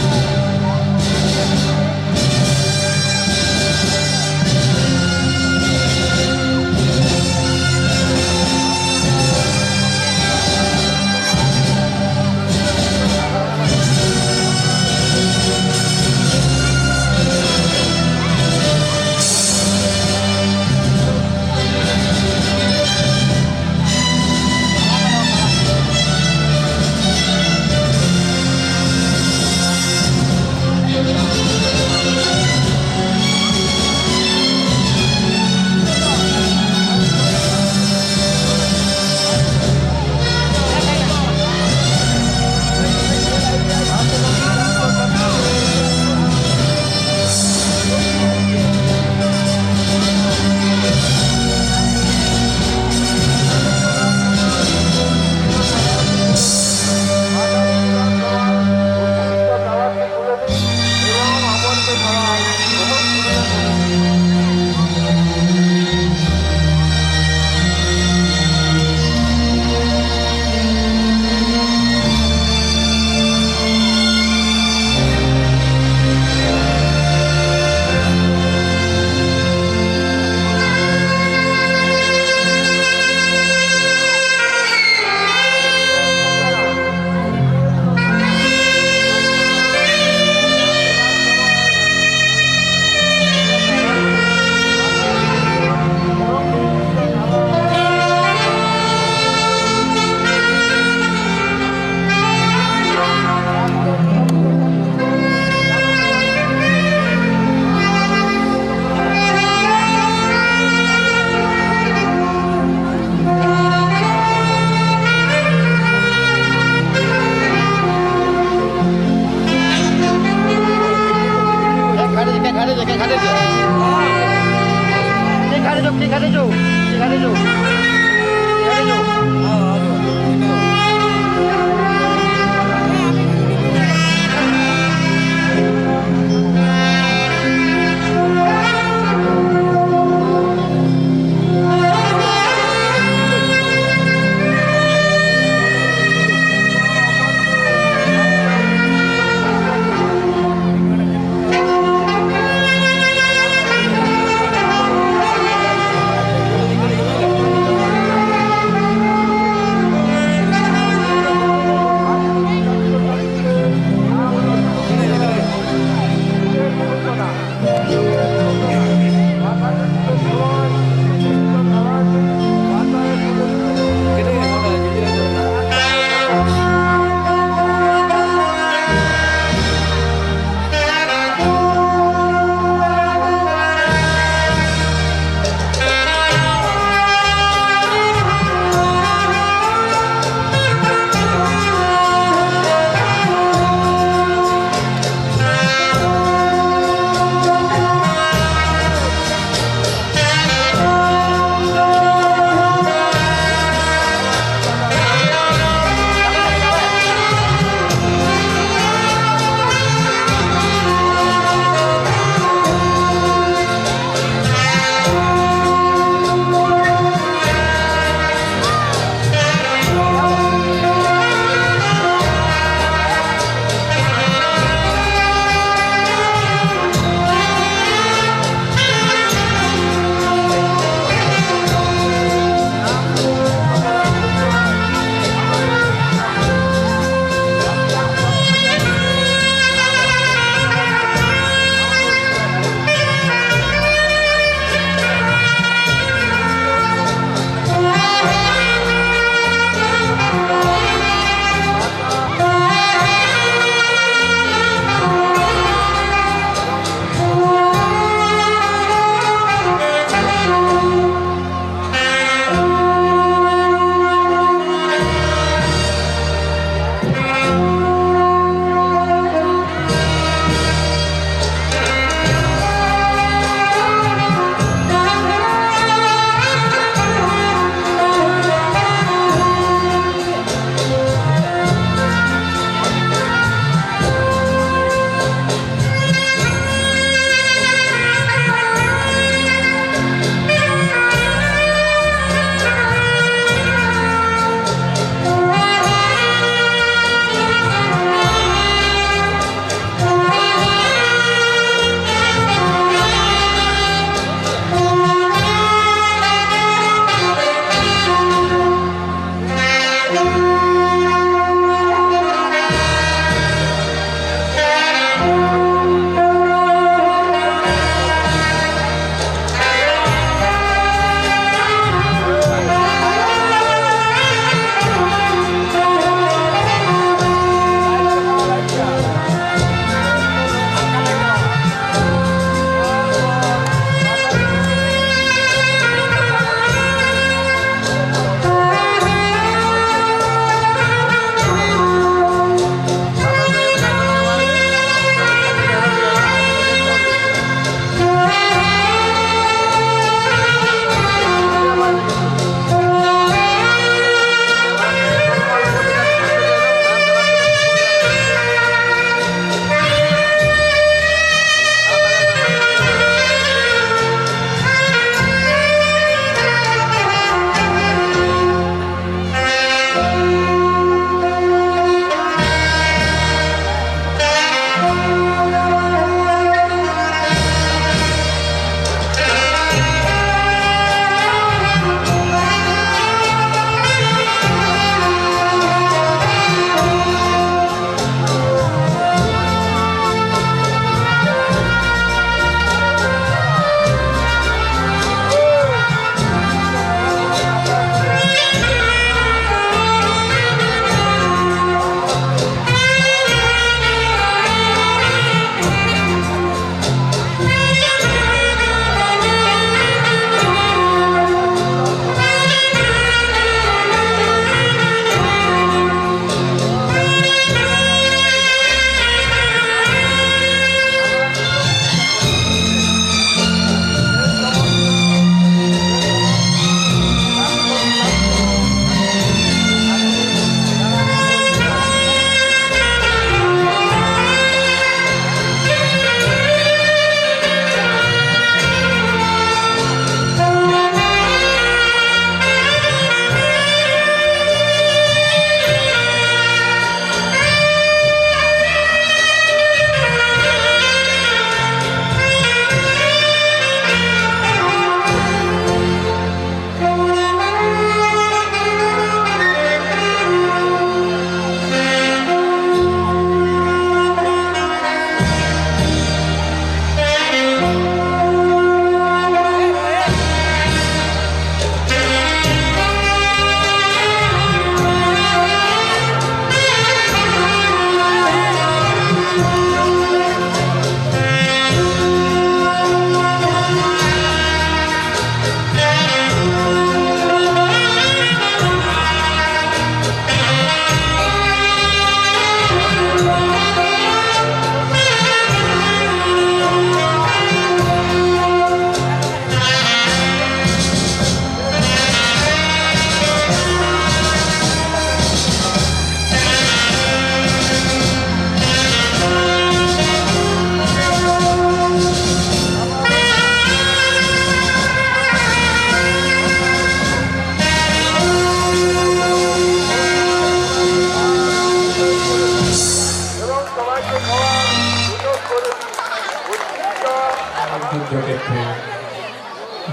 যুদ্ধক্ষেত্রে।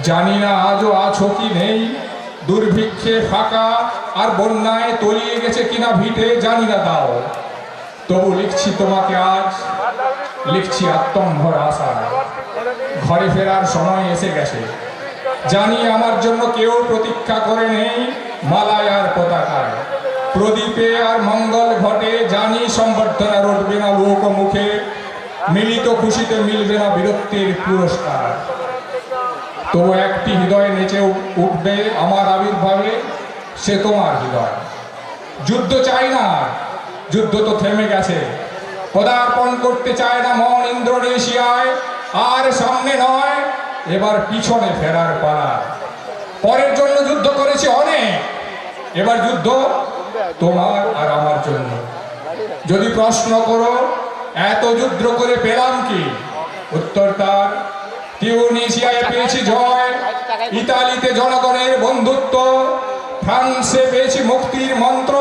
জানি না আজও আছো কি নেই, দুর্ভিক্ষে ফাঁকা আর বন্যায় তলিয়ে গেছে কিনা ভিটে জানি না তাও। তবু লিখছি তোমাকে আজ, লিখছি আত্মম্ভর আশায়। ঘরে ফেরার সময় এসে গেছে, জানি আমার জন্য কেউ প্রতীক্ষা করে নেই মালায় আর পতাকায়। প্রদীপে আর মঙ্গল ঘটে, জানি সম্বর্ধনা রটবে না লোক মুখে, মিলিত খুশিতে মিলবে না বীরত্বের পুরস্কার। তবু একটি হৃদয় নেচে উঠবে আমার আবির্ভাবে, সে তোমার হৃদয়। যুদ্ধ চাই না, যুদ্ধ তো থেমে গেছে। পদার্পণ করতে চায় না মন ইন্দ্রনেশিয়ায়, আর সামনে নয় এবার পিছনে ফেরার পালা। পরের জন্য যুদ্ধ করেছি অনেক, এবার যুদ্ধ তোমার আর আমার জন্য। যদি প্রশ্ন করো এত যুদ্ধ করে পেলাম কি, উত্তর তার টিউনিসিয়ায় পেয়েছি জয়, ইতালিতে জনগণের বন্ধুত্ব, ফ্রান্সে পেয়েছি মুক্তির মন্ত্র,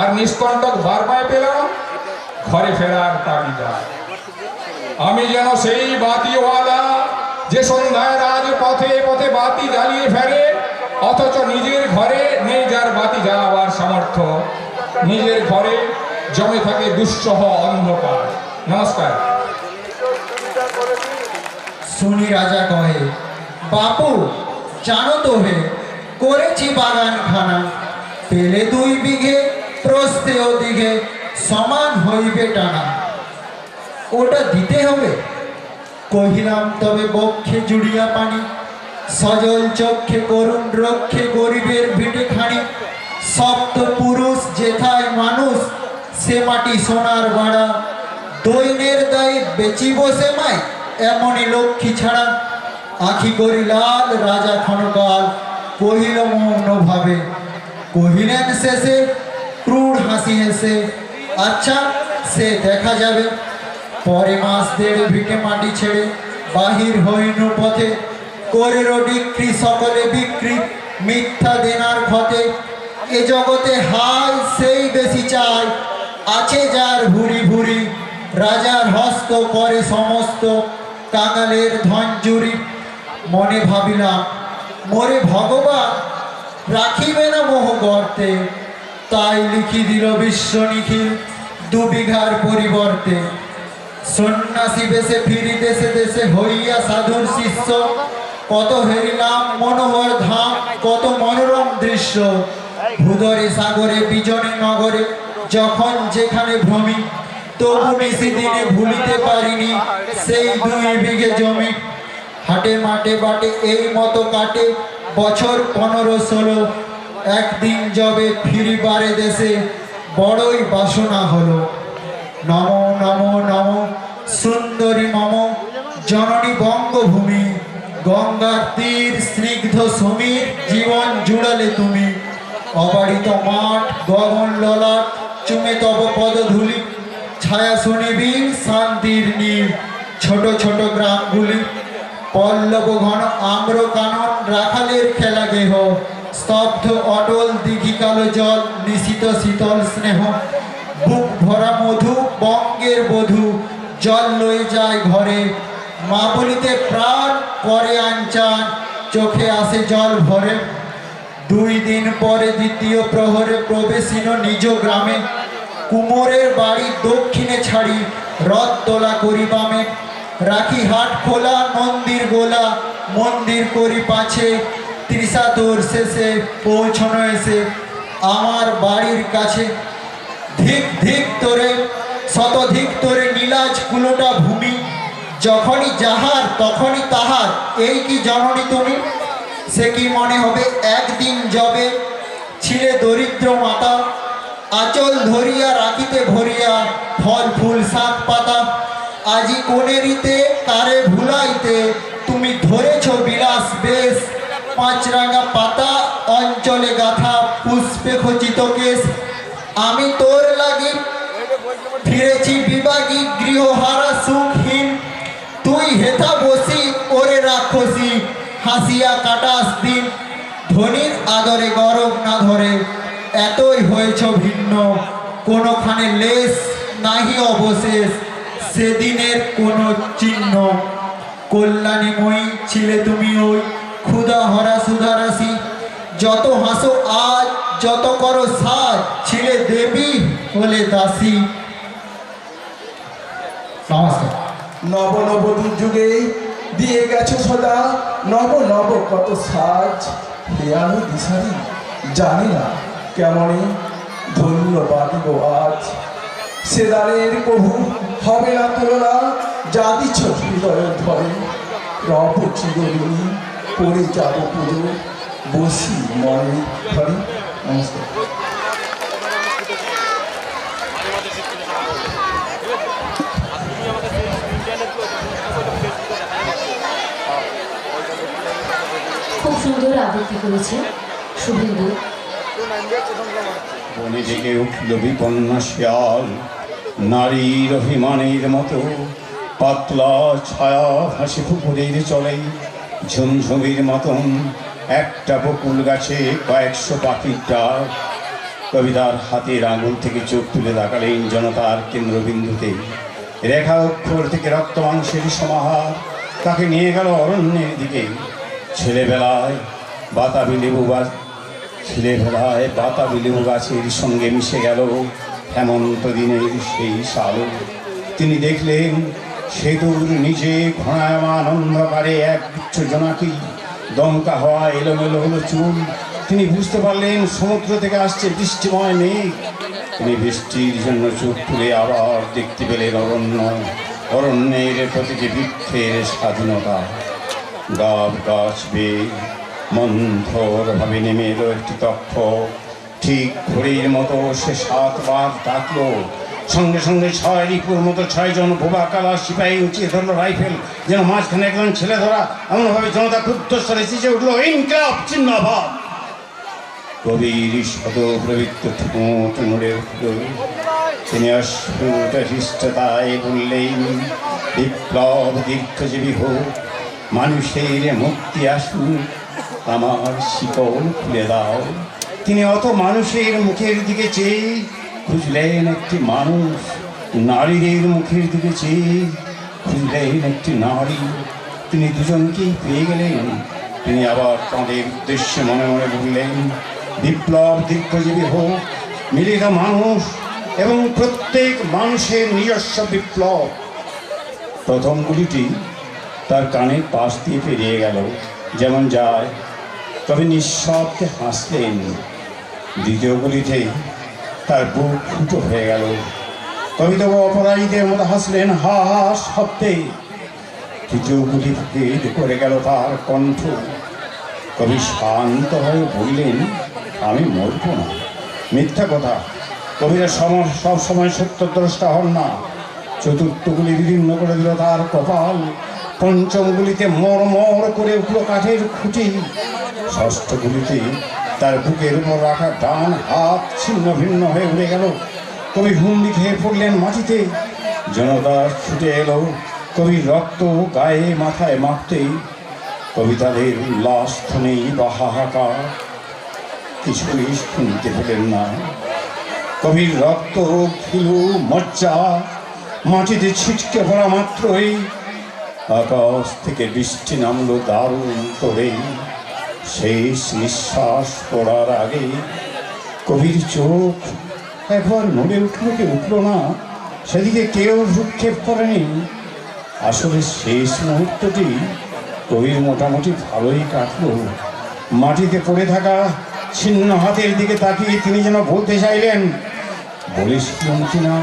আর নিষ্কণ্টক বার্মায় পেলাম ঘরে ফেরার তাগিদা। আমি যেন সেই বাতিওয়ালা যে সন্ধ্যায় রাজ পথে পথে বাতি জ্বালিয়ে ফেরে, অথচ নিজের ঘরে নেই যার বাতি জ্বালাবার সামর্থ্য। নিজের ঘরে জমে থাকে দুঃসহ অন্ধকার। নমস্কার। শুনি রাজা কহে, বাপু জানো তো হে করেছি বাগান খানা, পেলে 2 বিঘে প্রস্থে ও দিঘে সমান হইবে টানা। ওটা দিতে হবে? কহিলাম তবে বক্ষে জুড়িয়া পানি, সজল চক্ষে করুণ রক্ষে গরিবের ভিটে খানি। সপ্ত পুরুষ যেথায় মানুষ, সে মাটি সোনার বাড়া। দৈনের দায়ে বেচি বসে মাই, এমনই লক্ষ্মী ছাড়া। আখি করি লাল রাজা ক্ষণকাল, কহিল মৌন ভাবে। কহিলেন শেষে ক্রূর হাসি হেসে, আচ্ছা সে দেখা যাবে। পরে মাস 1.5 ভিটে মাটি ছেড়ে বাহির হইনু পথে, করের ডিক্রি সকলে বিক্রি মিথ্যা দেনার ক্ষতে। এ জগতে হায় সেই বেশি চায়, আছে যার ভুরি ভুরি। রাজার হস্ত করে সমস্ত, কাঙালের ধন চুরি। মনে ভাবিলাম মোরে ভগবান রাখিবে না মোহ গর্তে, তাই লিখি দিল বিশ্ব নিখিল 2 বিঘার পরিবর্তে। সন্ন্যাসী বেশে ফিরি দেশে দেশে হইয়া সাধুর শিষ্য, কত হেরিলাম মনোহর ধাম কত মনোরম দৃশ্য। ভূধরে সাগরে বিজনে নগরে যখন যেখানে ভ্রমি, তবু নিশি দিনে ভুলিতে পারিনি সেই 2 বিঘে জমি। হাটে মাঠে বাটে এই মতো কাটে বছর 15-16, একদিন যবে ফিরিবারে দেশে বড়ই বাসনা হলো। নমো নমো নমো সুন্দরী মম জননী বঙ্গভূমি, গঙ্গার তীর স্নিগ্ধ সমীর জীবন জুড়ালে তুমি। অবারিত মাঠ গগন ললাট চুমে তব পদধূলি, ছায়া শুনিবীর শান্তির নীড় ছোট ছোট গ্রামগুলি। পল্লব ঘন আম্র কানন রাখালের খেলা গেহ, স্তব্ধ অটল দিঘি কালো জল নিশিত শীতল স্নেহ। বুক ভরা মধু বঙ্গের বধূ জল লয়ে যায় ঘরে, মা বলিতে প্রাণ করে আনচান চোখে আসে জল ভরে। 2 দিন পরে দ্বিতীয় প্রহরে প্রবেশিন নিজ গ্রামে, কুমোরের বাড়ি দক্ষিণে ছাড়ি রথ তোলা করি বামে। রাখি হাট খোলা মন্দির গোলা, মন্দির করি পাছে। 30 শেষে পৌঁছনো এসে আমার বাড়ির কাছে। ধিক ধিক তোরে শতধিক তোরে নীলাজ কুলোটা ভূমি, যখনই যাহার তখনই তাহার এই কি জননী তুমি। সে কি মনে হবে একদিন যবে ছিলে দরিদ্র মাতা, আঁচল ধরিয়া রাখিতে ভরিয়া ফল ফুল শাক পাতা। আজি কোনেরিতে তারে ভুলাইতে তুমি ধরেছ বিলাস বেশ, 5 রাঙা পাতা অঞ্চলে গাথা পুষ্পে খচিত কেশ। আমি তোর লাগি ফিরেছি বিবাগী গৃহহারা সুখহীন, তুই হেথা বসি ওরে রাক্ষসী হাসিয়া কাটাস দিন। ধনির আদরে গরব না ধরে এতই হয়েছ ভিন্ন, কোনোখানে লেশ নাহি অবশেষ সেদিনের কোনো চিহ্ন। কল্যাণীময়ী ছিলে তুমি ওই ক্ষুধা হরা সুধারাসি, যত হাসো আজ যত করো সাজ, ছিলে দেবী হলে দাসী। নমস্কার। নব নব দুর্যোগে দিয়ে গেছো সদা নব নব কত সাজ, হে আমি দিশারি জানি না কেমনে ধন্যবাদ গো আজ। সেদারের কভু হবে না তুলনা, যা দিচ্ছ হৃদয়ের ধরে, রব চিরদিনী করে যাব পুজো বসি মনে ঘরে। নমস্কার। খুব সুন্দর আবৃত্তি করেছে শুভেন্দু। বনে জেগে উঠল বিপন্না শিয়াল, নারীর অভিমানের মতো পাতলা ছায়া হাসি পুকুরের চলে, ঝুমঝুমির মতন একটা বকুল গাছে কয়েকশো পাখির ডাক। কবিতার হাতের আঙুল থেকে চোখ তুলে তাকালেন জনতার কেন্দ্রবিন্দুতে। রেখা অক্ষর থেকে রক্ত মাংসের সমাহার তাকে নিয়ে গেল অরণ্যের দিকে। ছেলেবেলায় বাতাবি লেবু গাছের সঙ্গে মিশে গেল হেমন্ত দিনের সেই সাল। তিনি দেখলেন সেতুর নিচে ঘনায়মান অন্ধকারে এক গুচ্ছ জোনাকি, দমকা হওয়া এলোমেলো হলো চুল। তিনি বুঝতে পারলেন সমুদ্র থেকে আসছে বৃষ্টিময় মেঘ। তিনি বৃষ্টির জন্য চোখ তুলে আবার দেখতে পেলেন অরণ্যের প্রতিটি বৃক্ষের স্বাধীনতা। গাব গাছ বেয়ে মন্থরভাবে নেমে এলো একটি তক্ষ। ঠিক ঘড়ির মতো সে 7 বার ডাকলো। সঙ্গে সঙ্গে 6 রিপুর মতো 6 জন বোবা কালা সিপাহী উঁচিয়ে ধরলো রাইফেল, যেন মাঝখানে একজন ছেলে ধরা। এমনভাবে জনতা ক্রুদ্ধস্বরে চেঁচে উঠলো, ইনকিলাব জিন্দাবাদ। কবির শত প্রবৃত্ত ঠোঁট নড়ে উঠল। তিনি অস্ফুট হৃষ্টতায় বললেন, বিপ্লব দীর্ঘজীবী হোক, মানুষের মুক্তি আসুক, আমার শিকল খুলে দাও। তিনি অত মানুষের মুখের দিকে চেয়ে খুঁজলেন একটি মানুষ, নারীদের মুখের দিকে চেয়ে খুঁজলেন একটি নারী। তিনি দুজনকেই পেয়ে গেলেন। তিনি আবার তাঁদের উদ্দেশ্যে মনে মনে বললেন, বিপ্লব দীর্ঘজীবী হোক, মিলিত মানুষ এবং প্রত্যেক মানুষের নিজস্ব বিপ্লব। প্রথম গুলিটি তার কানের পাশ দিয়ে পেরিয়ে গেল যেমন যায়, তবে নিঃশব্দে হাসলেন। দ্বিতীয় গুলিতে তার বুক ফুটো হয়ে গেল। কবি তবু অপরাধীদের মতো হাসলেন হা হা শব্দে। তৃতীয় গুলি ভেদ করে গেল তার কণ্ঠ। কবি শান্ত হয়ে বললেন, আমি মরব না। মিথ্যা কথা, কবিরা সব সময় সত্যদ্রষ্টা হন না। চতুর্থ গুলি বিদীর্ণ করে দিল তার কপাল। পঞ্চম গুলিতে মর করে উঠল কাঠের খুঁটি। ষষ্ঠ গুলিতে তার বুকের উপর রাখা ডান হাত ছিন্ন ভিন্ন হয়ে উড়ে গেল। কবি হুমড়ি খেয়ে পড়লেন মাটিতে। জনতা ছুটে এলো কবির রক্ত গায়ে মাথায় মাখতেই। কবিতাদের উল্লাস ধ্বনি বা হাহাকার কিছুই শুনতে পেলেন না। কবির রক্ত খিলু মজ্জা মাটিতে ছিটকে পড়া মাত্রই আকাশ থেকে বৃষ্টি নামলো দারুণ করে। শেষ নিঃশ্বাস পড়ার আগে কবির চোখ একবার নড়ে উঠল কি উঠল না, সেদিকে কেউ ভ্রুক্ষেপ করেনি। আসলে শেষ মুহূর্তটি কবির মোটামুটি ভালোই কাটল। মাটিতে পড়ে থাকা ছিন্ন হাতের দিকে তাকিয়ে তিনি যেন বলতে চাইলেন, বলেছিলেন কিনা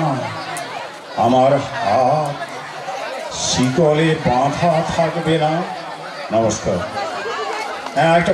আমার হাত শিকলে বাঁধা থাকবে না। নমস্কার। হ্যাঁ, একটা